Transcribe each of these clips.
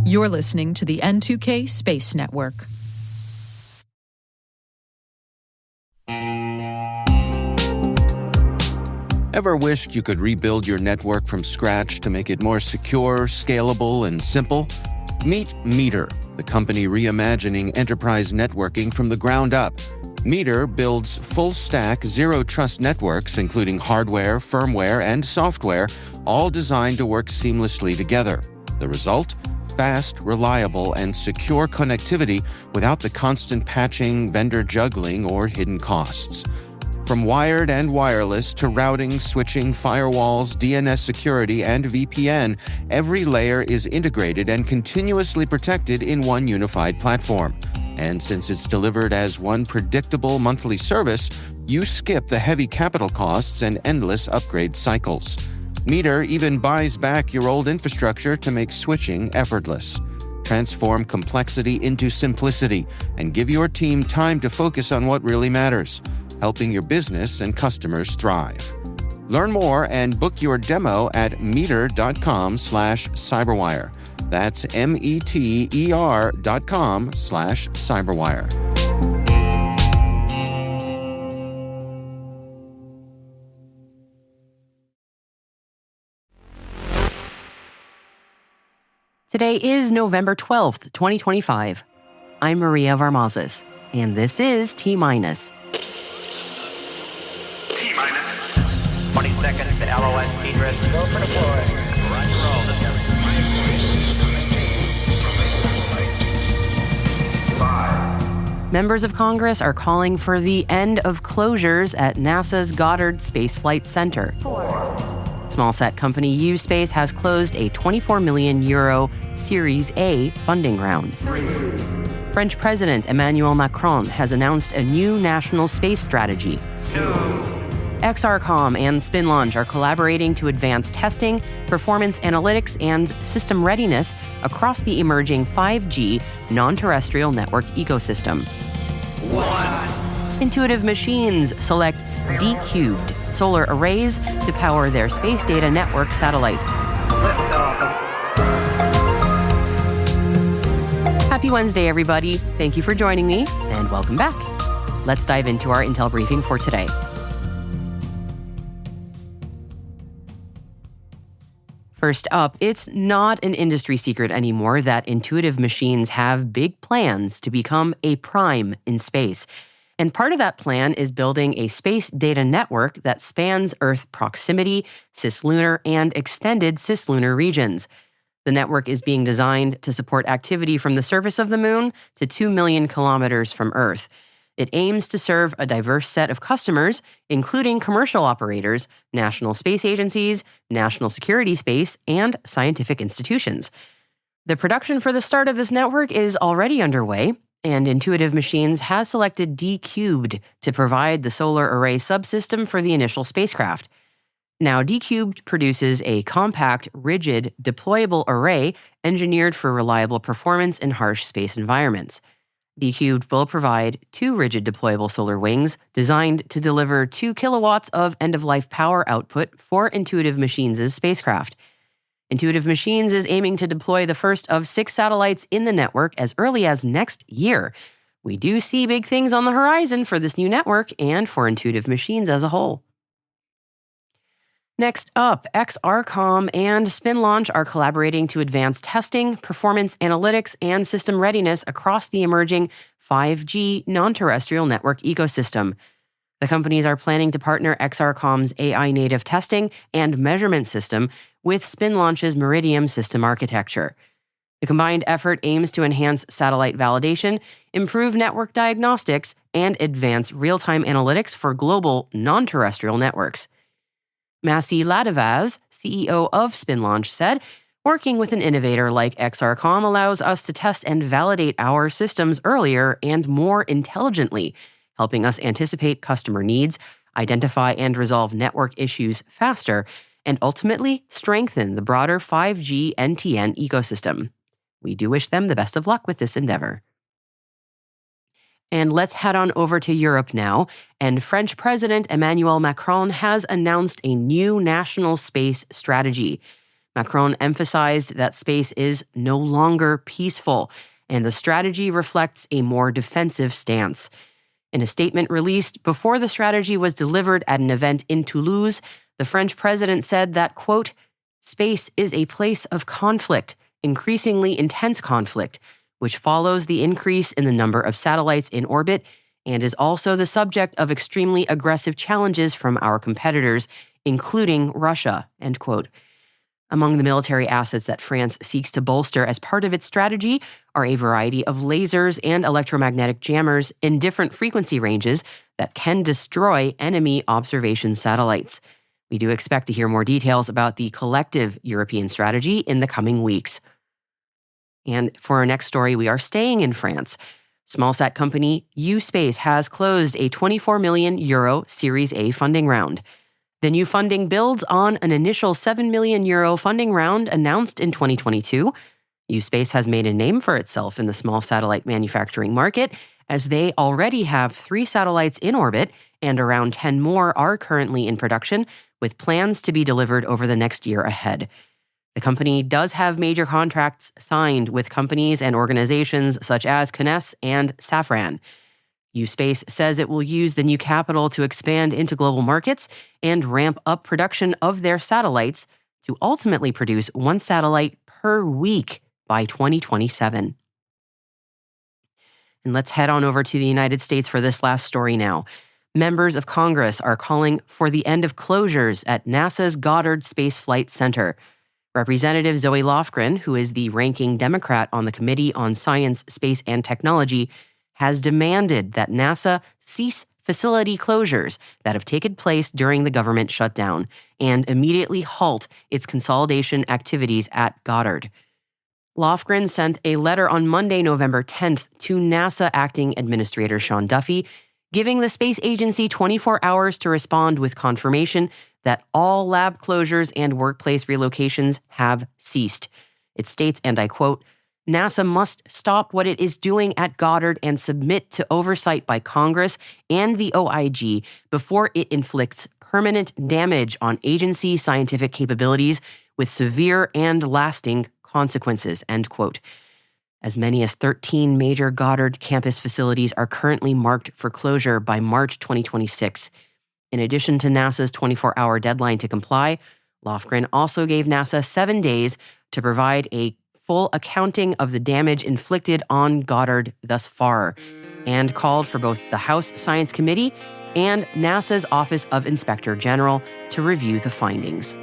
You're listening to the N2K Space Network. Ever wished you could rebuild your network from scratch to make it more secure, scalable, and simple? Meet Meter, the company reimagining enterprise networking from the ground up. Meter builds full-stack, zero-trust networks, including hardware, firmware, and software, all designed to work seamlessly together. The result? Fast, reliable, and secure connectivity without the constant patching, vendor juggling, or hidden costs. From wired and wireless to routing, switching, firewalls, DNS security, and VPN, every layer is integrated and continuously protected in one unified platform. And since it's delivered as one predictable monthly service, you skip the heavy capital costs and endless upgrade cycles. Meter even buys back your old infrastructure to make switching effortless. Transform complexity into simplicity and give your team time to focus on what really matters, helping your business and customers thrive. Learn more and book your demo at meter.com/cyberwire. That's METER.com/cyberwire. Today is November 12th, 2025. I'm Maria Varmazes, and this is T-Minus. T-minus 20 seconds to LOS T-Dress. Go for deploy. Roger, roll. Members of Congress are calling for the end of closures at NASA's Goddard Space Flight Center. Small-sat company U-Space has closed a €24 million Series A funding round. French President Emmanuel Macron has announced a new national space strategy. XRComm and SpinLaunch are collaborating to advance testing, performance analytics, and system readiness across the emerging 5G non-terrestrial network ecosystem. Intuitive Machines selects Dcubed solar arrays to power their space data network satellites. Happy Wednesday, everybody. Thank you for joining me, and welcome back. Let's dive into our Intel briefing for today. First up, it's not an industry secret anymore that Intuitive Machines have big plans to become a prime in space. And part of that plan is building a space data network that spans Earth proximity, cislunar, and extended cislunar regions. The network is being designed to support activity from the surface of the moon to 2 million kilometers from Earth. It aims to serve a diverse set of customers, including commercial operators, national space agencies, national security space, and scientific institutions. The production for the start of this network is already underway, and Intuitive Machines has selected Dcubed to provide the solar array subsystem for the initial spacecraft. Now, Dcubed produces a compact, rigid, deployable array engineered for reliable performance in harsh space environments. Dcubed will provide 2 rigid deployable solar wings designed to deliver 2 kilowatts of end-of-life power output for Intuitive Machines' spacecraft. Intuitive Machines is aiming to deploy the first of 6 satellites in the network as early as next year. We do see big things on the horizon for this new network and for Intuitive Machines as a whole. Next up, XRComm and SpinLaunch are collaborating to advance testing, performance analytics, and system readiness across the emerging 5G non-terrestrial network ecosystem. The companies are planning to partner XRComm's AI-native testing and measurement system with SpinLaunch's Meridium system architecture. The combined effort aims to enhance satellite validation, improve network diagnostics, and advance real-time analytics for global non-terrestrial networks. Massey Ladavaz, CEO of SpinLaunch, said, "Working with an innovator like XRComm allows us to test and validate our systems earlier and more intelligently, helping us anticipate customer needs, identify and resolve network issues faster, and ultimately strengthen the broader 5G NTN ecosystem. We do wish them the best of luck with this endeavor." And let's head on over to Europe now. And French President Emmanuel Macron has announced a new national space strategy. Macron emphasized that space is no longer peaceful, and the strategy reflects a more defensive stance. In a statement released before the strategy was delivered at an event in Toulouse, the French president said that, quote, "Space is a place of conflict, increasingly intense conflict, which follows the increase in the number of satellites in orbit and is also the subject of extremely aggressive challenges from our competitors, including Russia," end quote. Among the military assets that France seeks to bolster as part of its strategy are a variety of lasers and electromagnetic jammers in different frequency ranges that can destroy enemy observation satellites. We do expect to hear more details about the collective European strategy in the coming weeks. And for our next story, we are staying in France. Smallsat company U-Space has closed a €24 million Series A funding round. The new funding builds on an initial €7 million funding round announced in 2022. U-Space has made a name for itself in the small satellite manufacturing market, as they already have 3 satellites in orbit and around 10 more are currently in production, with plans to be delivered over the next year ahead. The company does have major contracts signed with companies and organizations such as CNES and Safran. U-Space says it will use the new capital to expand into global markets and ramp up production of their satellites to ultimately produce 1 satellite per week by 2027. And let's head on over to the United States for this last story now. Members of Congress are calling for the end of closures at NASA's Goddard Space Flight Center. Representative Zoe Lofgren, who is the ranking Democrat on the Committee on Science, Space, and Technology, has demanded that NASA cease facility closures that have taken place during the government shutdown and immediately halt its consolidation activities at Goddard. Lofgren sent a letter on Monday, November 10th, to NASA Acting Administrator Sean Duffy, giving the space agency 24 hours to respond with confirmation that all lab closures and workplace relocations have ceased. It states, and I quote, "NASA must stop what it is doing at Goddard and submit to oversight by Congress and the OIG before it inflicts permanent damage on agency scientific capabilities with severe and lasting consequences," end quote. As many as 13 major Goddard campus facilities are currently marked for closure by March 2026. In addition to NASA's 24-hour deadline to comply, Lofgren also gave NASA 7 days to provide a full accounting of the damage inflicted on Goddard thus far, and called for both the House Science Committee and NASA's Office of Inspector General to review the findings.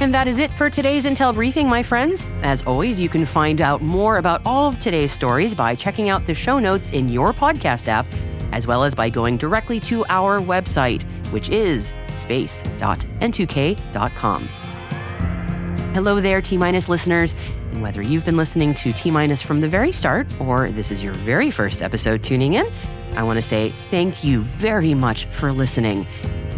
And that is it for today's Intel Briefing, my friends. As always, you can find out more about all of today's stories by checking out the show notes in your podcast app, as well as by going directly to our website, which is space.n2k.com. Hello there, T-Minus listeners. And whether you've been listening to T-Minus from the very start, or this is your very first episode tuning in, I want to say thank you very much for listening.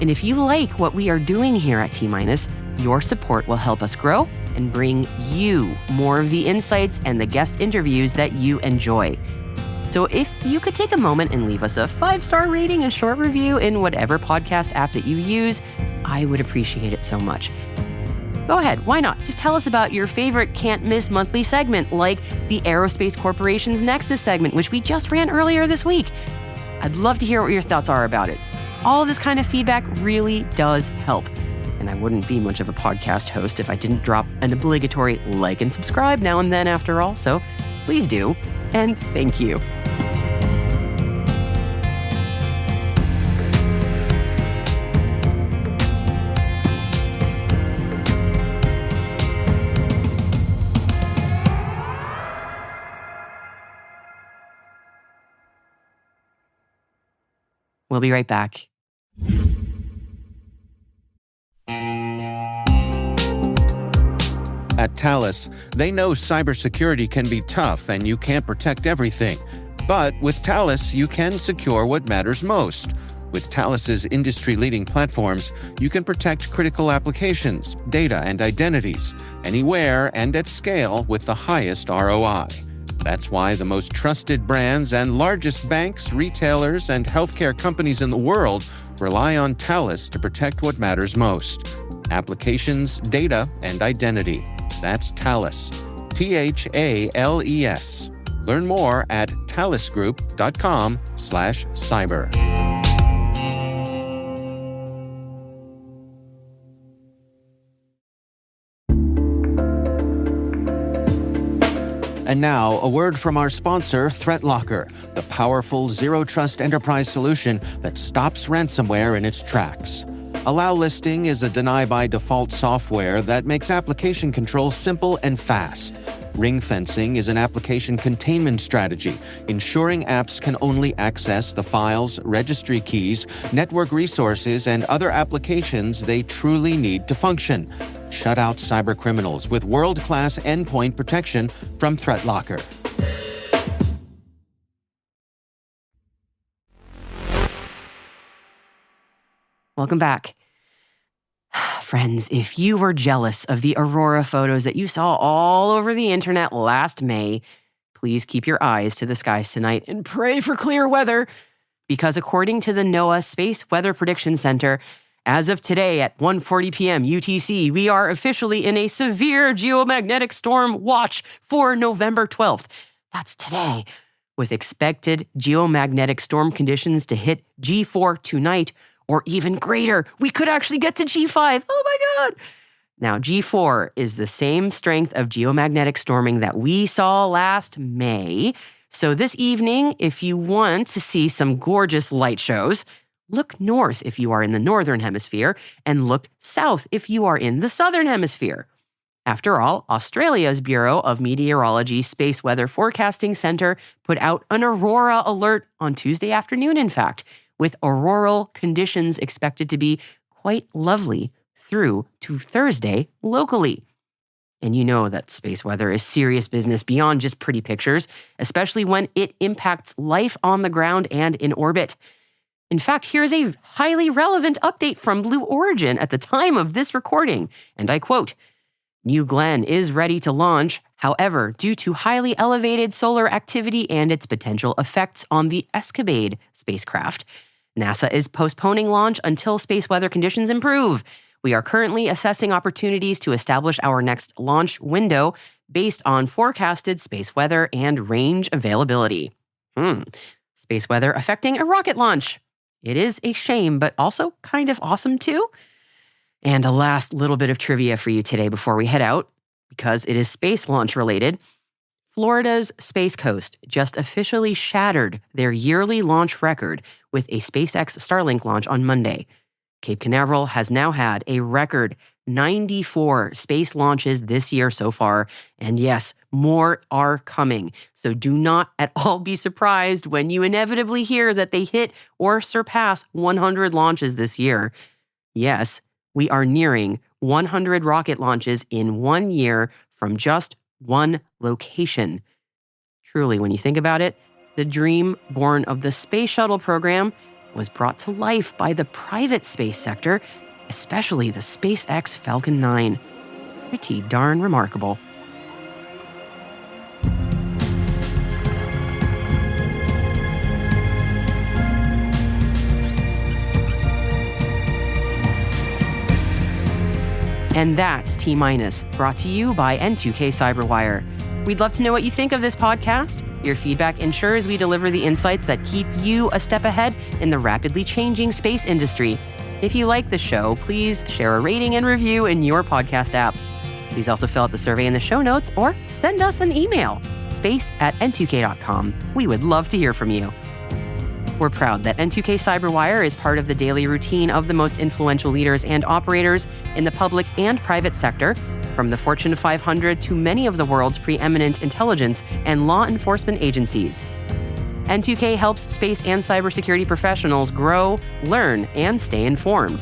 And if you like what we are doing here at T-Minus, your support will help us grow and bring you more of the insights and the guest interviews that you enjoy. So if you could take a moment and leave us a 5-star rating and short review in whatever podcast app that you use, I would appreciate it so much. Go ahead, why not? Just tell us about your favorite can't-miss monthly segment, like the Aerospace Corporation's Nexus segment, which we just ran earlier this week. I'd love to hear what your thoughts are about it. All of this kind of feedback really does help. And I wouldn't be much of a podcast host if I didn't drop an obligatory like and subscribe now and then after all, so please do, and thank you. We'll be right back. At Thales, they know cybersecurity can be tough and you can't protect everything. But with Thales, you can secure what matters most. With Thales's industry-leading platforms, you can protect critical applications, data, and identities anywhere and at scale with the highest ROI. That's why the most trusted brands and largest banks, retailers, and healthcare companies in the world rely on Thales to protect what matters most: applications, data, and identity. That's Thales. Thales. Learn more at thalesgroup.com/cyber. And now, a word from our sponsor, ThreatLocker, the powerful zero-trust enterprise solution that stops ransomware in its tracks. Allow Listing is a deny-by-default software that makes application control simple and fast. Ring fencing is an application containment strategy, ensuring apps can only access the files, registry keys, network resources, and other applications they truly need to function. Shut out cybercriminals with world-class endpoint protection from ThreatLocker. Welcome back. Friends, if you were jealous of the aurora photos that you saw all over the internet last May, please keep your eyes to the skies tonight and pray for clear weather, because according to the NOAA Space Weather Prediction Center, as of today at 1:40 p.m. UTC, we are officially in a severe geomagnetic storm watch for November 12th. That's today, with expected geomagnetic storm conditions to hit G4 tonight, or even greater. We could actually get to G5. Oh my God. Now, G4 is the same strength of geomagnetic storming that we saw last May. So this evening, if you want to see some gorgeous light shows, look north if you are in the northern hemisphere, and look south if you are in the southern hemisphere. After all, Australia's Bureau of Meteorology Space Weather Forecasting Center put out an aurora alert on Tuesday afternoon, in fact, with auroral conditions expected to be quite lovely through to Thursday locally. And you know that space weather is serious business beyond just pretty pictures, especially when it impacts life on the ground and in orbit. In fact, here's a highly relevant update from Blue Origin at the time of this recording, and I quote, "New Glenn is ready to launch. However, due to highly elevated solar activity and its potential effects on the Dcubed spacecraft, NASA is postponing launch until space weather conditions improve. We are currently assessing opportunities to establish our next launch window based on forecasted space weather and range availability." Space weather affecting a rocket launch. It is a shame, but also kind of awesome too. And a last little bit of trivia for you today before we head out, because it is space launch related. Florida's Space Coast just officially shattered their yearly launch record with a SpaceX Starlink launch on Monday. Cape Canaveral has now had a record 94 space launches this year so far, and yes, more are coming. So do not at all be surprised when you inevitably hear that they hit or surpass 100 launches this year. Yes, we are nearing 100 rocket launches in 1 year from just one location. Truly, when you think about it, the dream born of the Space Shuttle program was brought to life by the private space sector, especially the SpaceX Falcon 9. Pretty darn remarkable. And that's T-Minus, brought to you by N2K Cyberwire. We'd love to know what you think of this podcast. Your feedback ensures we deliver the insights that keep you a step ahead in the rapidly changing space industry. If you like the show, please share a rating and review in your podcast app. Please also fill out the survey in the show notes or send us an email, space@n2k.com. We would love to hear from you. We're proud that N2K Cyberwire is part of the daily routine of the most influential leaders and operators in the public and private sector, from the Fortune 500 to many of the world's preeminent intelligence and law enforcement agencies. N2K helps space and cybersecurity professionals grow, learn, and stay informed.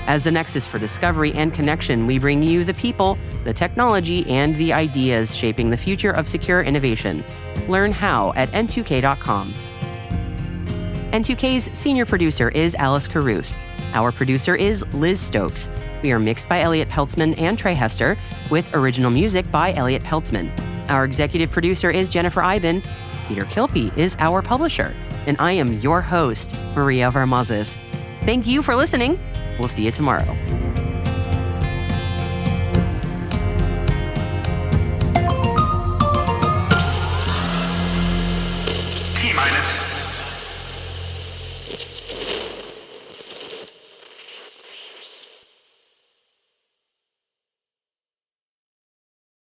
As the nexus for discovery and connection, we bring you the people, the technology, and the ideas shaping the future of secure innovation. Learn how at n2k.com. N2K's senior producer is Alice Caruth. Our producer is Liz Stokes. We are mixed by Elliot Peltzman and Trey Hester, with original music by Elliot Peltzman. Our executive producer is Jennifer Iben. Peter Kilpie is our publisher. And I am your host, Maria Varmazes. Thank you for listening. We'll see you tomorrow.